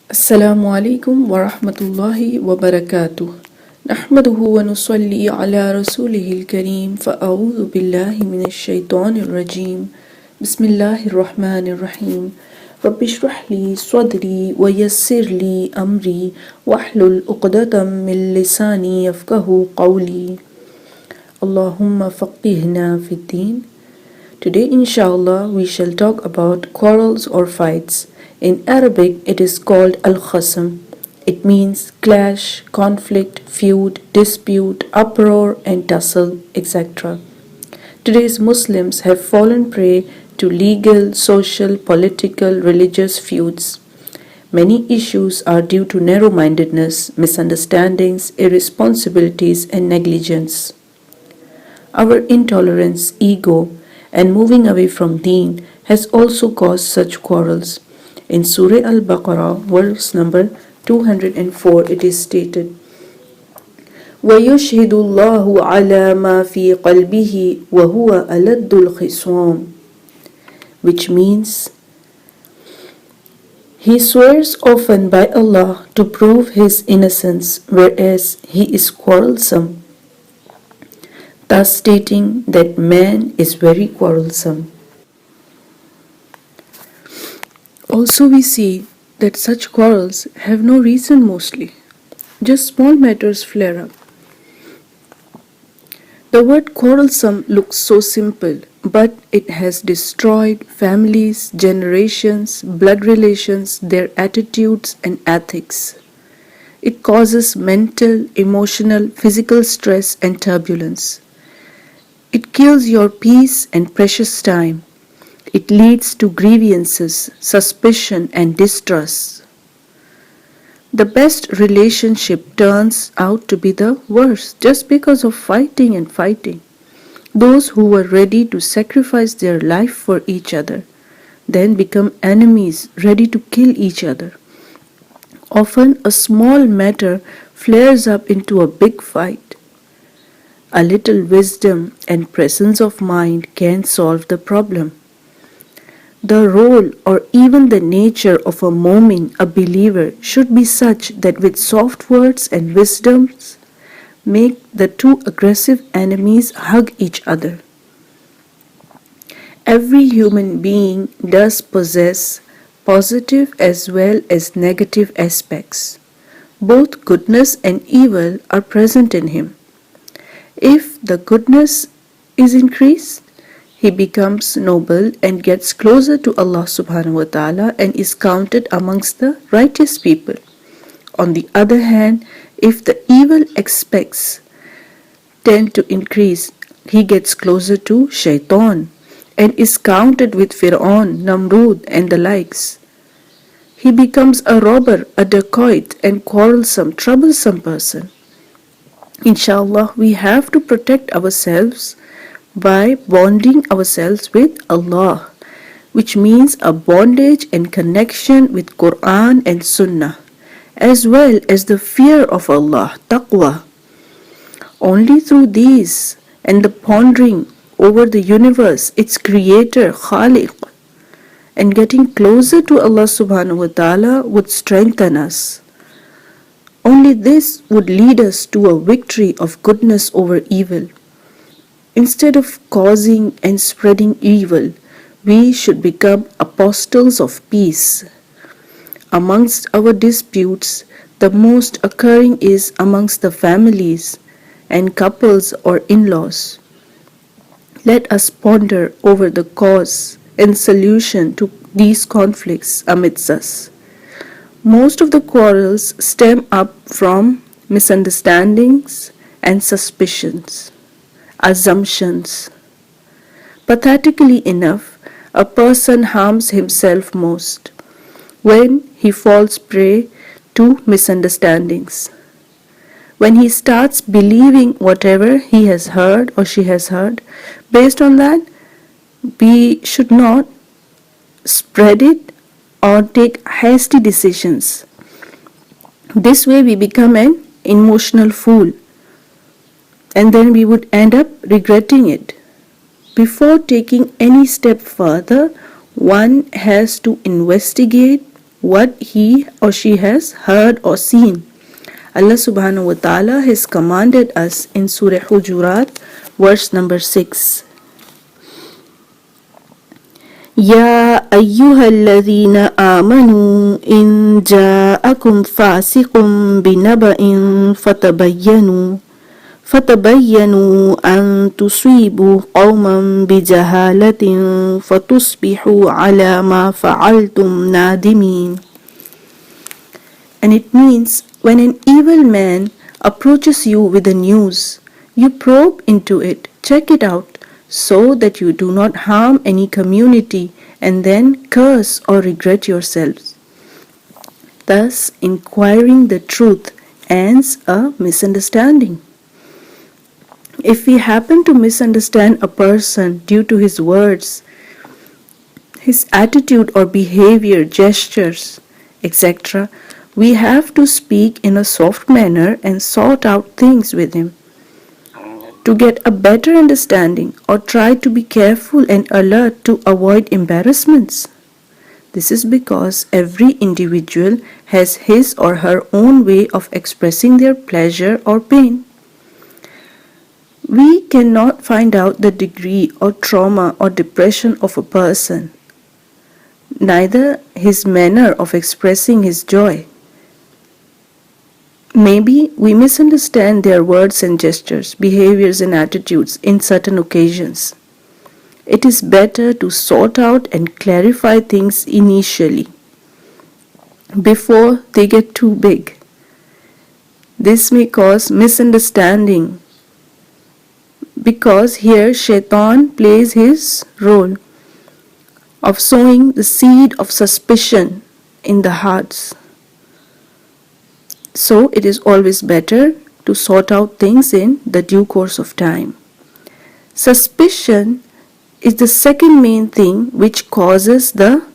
Assalamu alaikum wa rahmatullahi wa barakatuh. Nahmaduhu wa nusalli ala rasulihil kareem fa'a'udhu billahi minash shaitanir rajim. Bismillahir rahmanir rahim. Rabbi shrah li sadri wa yassir li amri wahlul uqdatam min lisani yafqahu qawli. Allahumma faqihna fid din. Today, inshallah, we shall talk about quarrels or fights. In Arabic, it is called al-khasam. It means clash, conflict, feud, dispute, uproar, and tussle, etc. Today's Muslims have fallen prey to legal, social, political, religious feuds. Many issues are due to narrow-mindedness, misunderstandings, irresponsibilities, and negligence. Our intolerance, ego, and moving away from deen has also caused such quarrels. In Surah Al-Baqarah, verse number 204, it is stated, وَيُشْهِدُ اللَّهُ عَلَى مَا فِي قَلْبِهِ وَهُوَ أَلَدُّ الْخِصَامِ, which means, he swears often by Allah to prove his innocence, whereas he is quarrelsome, thus stating that man is very quarrelsome. Also, we see that such quarrels have no reason mostly. Just small matters flare up. The word quarrelsome looks so simple, but it has destroyed families, generations, blood relations, their attitudes and ethics. It causes mental, emotional, physical stress and turbulence. It kills your peace and precious time. It leads to grievances, suspicion, and distrust. The best relationship turns out to be the worst just because of fighting and fighting. Those who were ready to sacrifice their life for each other then become enemies ready to kill each other. Often a small matter flares up into a big fight. A little wisdom and presence of mind can solve the problem. The role or even the nature of a mu'min, a believer, should be such that with soft words and wisdoms make the two aggressive enemies hug each other. Every human being does possess positive as well as negative aspects. Both goodness and evil are present in him. If the goodness is increased, he becomes noble and gets closer to Allah subhanahu wa ta'ala and is counted amongst the righteous people. On the other hand, if the evil aspects tend to increase, he gets closer to shaitan and is counted with Fir'aun, Namrud and the likes. He becomes a robber, a dacoit and quarrelsome, troublesome person. Inshallah, we have to protect ourselves by bonding ourselves with Allah, which means a bondage and connection with Quran and Sunnah, as well as the fear of Allah, taqwa. Only through these and the pondering over the universe, its creator, Khaliq, and getting closer to Allah subhanahu wa ta'ala would strengthen us. Only this would lead us to a victory of goodness over evil. Instead of causing and spreading evil, we should become apostles of peace. Amongst our disputes, the most occurring is amongst the families and couples or in-laws. Let us ponder over the cause and solution to these conflicts amidst us. Most of the quarrels stem up from misunderstandings and suspicions, assumptions. Pathetically enough, a person harms himself most when he falls prey to misunderstandings. When he starts believing whatever he has heard or she has heard, based on that, we should not spread it or take hasty decisions. This way we become an emotional fool, and then we would end up regretting it. Before taking any step further, one has to investigate what he or she has heard or seen. Allah subhanahu wa ta'ala has commanded us in Surah Hujurat, verse number 6. يا أيها الذين آمنوا إن جاءكم فاسق بنبأ فتبينوا أن تصيبوا قوما بجهالة فتصبحوا على ما فعلتم نادمين. And it means when an evil man approaches you with the news, you probe into it, check it out, so that you do not harm any community and then curse or regret yourselves. Thus, inquiring the truth ends a misunderstanding. If we happen to misunderstand a person due to his words, his attitude or behavior, gestures, etc., we have to speak in a soft manner and sort out things with him to get a better understanding, or try to be careful and alert to avoid embarrassments. This is because every individual has his or her own way of expressing their pleasure or pain. We cannot find out the degree or trauma or depression of a person, neither his manner of expressing his joy. Maybe we misunderstand their words and gestures, behaviors and attitudes in certain occasions. It is better to sort out and clarify things initially, before they get too big. This may cause misunderstanding, because here Shaitan plays his role of sowing the seed of suspicion in the hearts. So it is always better to sort out things in the due course of time. Suspicion is the second main thing which causes the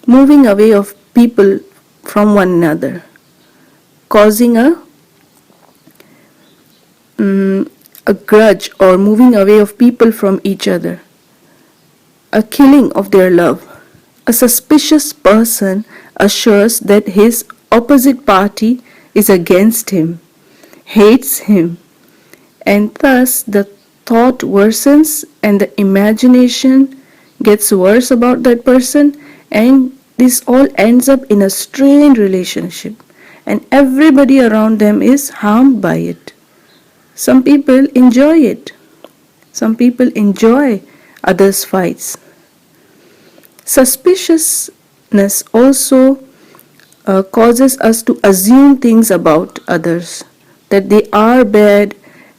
moving away of people from one another, causing a grudge or moving away of people from each other, a killing of their love. A suspicious person assures that his opposite party is against him, hates him, and thus the thought worsens and the imagination gets worse about that person, and this all ends up in a strained relationship, and everybody around them is harmed by it. Some people enjoy it. Some people enjoy others' fights. Suspiciousness also causes us to assume things about others, that they are bad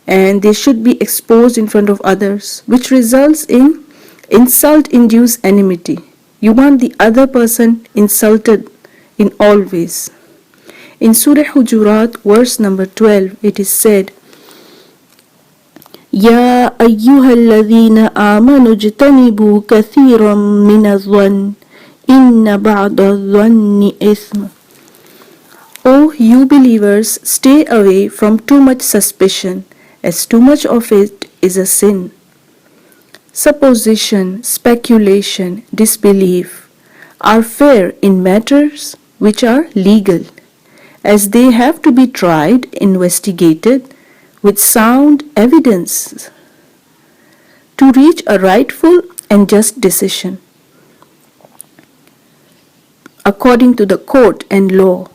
and they should be exposed in front of others, which results in insult-induced enmity. You want the other person insulted in all ways. In Surah Hujurat, verse number 12, it is said, يا أيها الذين آمنوا اجتنبوا كثيرا من الظن إن بعض الظن إثم. O you believers, stay away from too much suspicion, as too much of it is a sin. Supposition, speculation, disbelief are fair in matters which are legal, as they have to be tried, investigated with sound evidence to reach a rightful and just decision according to the court and law,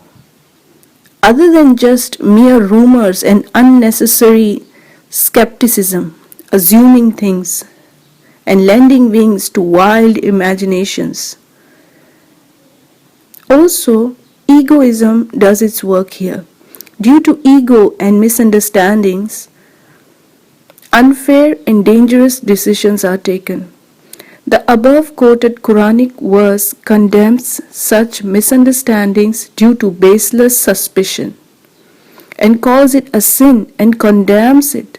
other than just mere rumors and unnecessary skepticism, assuming things and lending wings to wild imaginations. Also, egoism does its work here. Due to ego and misunderstandings, unfair and dangerous decisions are taken. The above quoted Quranic verse condemns such misunderstandings due to baseless suspicion and calls it a sin and condemns it,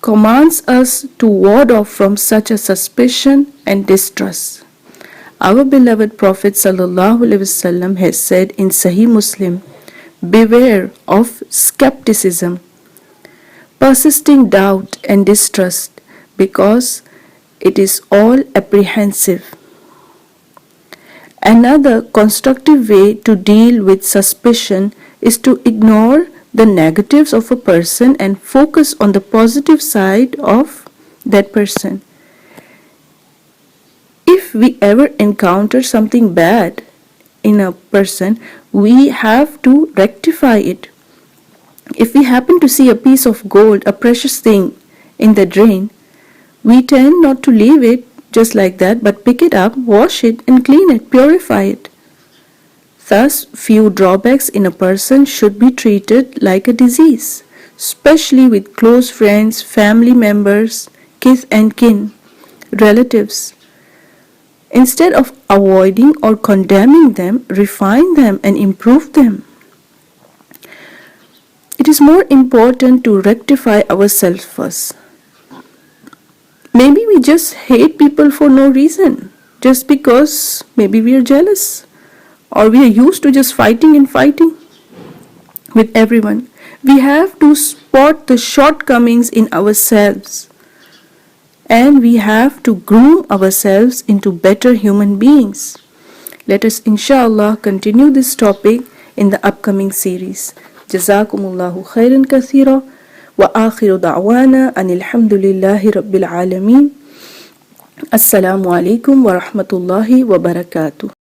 commands us to ward off from such a suspicion and distrust. Our beloved Prophet ﷺ has said in Sahih Muslim, beware of skepticism, persisting doubt and distrust, because it is all apprehensive. Another constructive way to deal with suspicion is to ignore the negatives of a person and focus on the positive side of that person. If we ever encounter something bad in a person, we have to rectify it. If we happen to see a piece of gold, a precious thing, in the drain, we tend not to leave it just like that, but pick it up, wash it, and clean it, purify it. Thus, few drawbacks in a person should be treated like a disease, especially with close friends, family members, kith and kin, relatives. Instead of avoiding or condemning them, refine them and improve them. It is more important to rectify ourselves first. Maybe we just hate people for no reason, just because maybe we are jealous, or we are used to just fighting and fighting with everyone. We have to spot the shortcomings in ourselves, and we have to groom ourselves into better human beings. Let us inshallah continue this topic in the upcoming series. Jazakumullahu khairan kathira wa akhiru da'wana anil hamdulillahi rabbil alameen. Assalamu alaikum wa rahmatullahi wa barakatuh.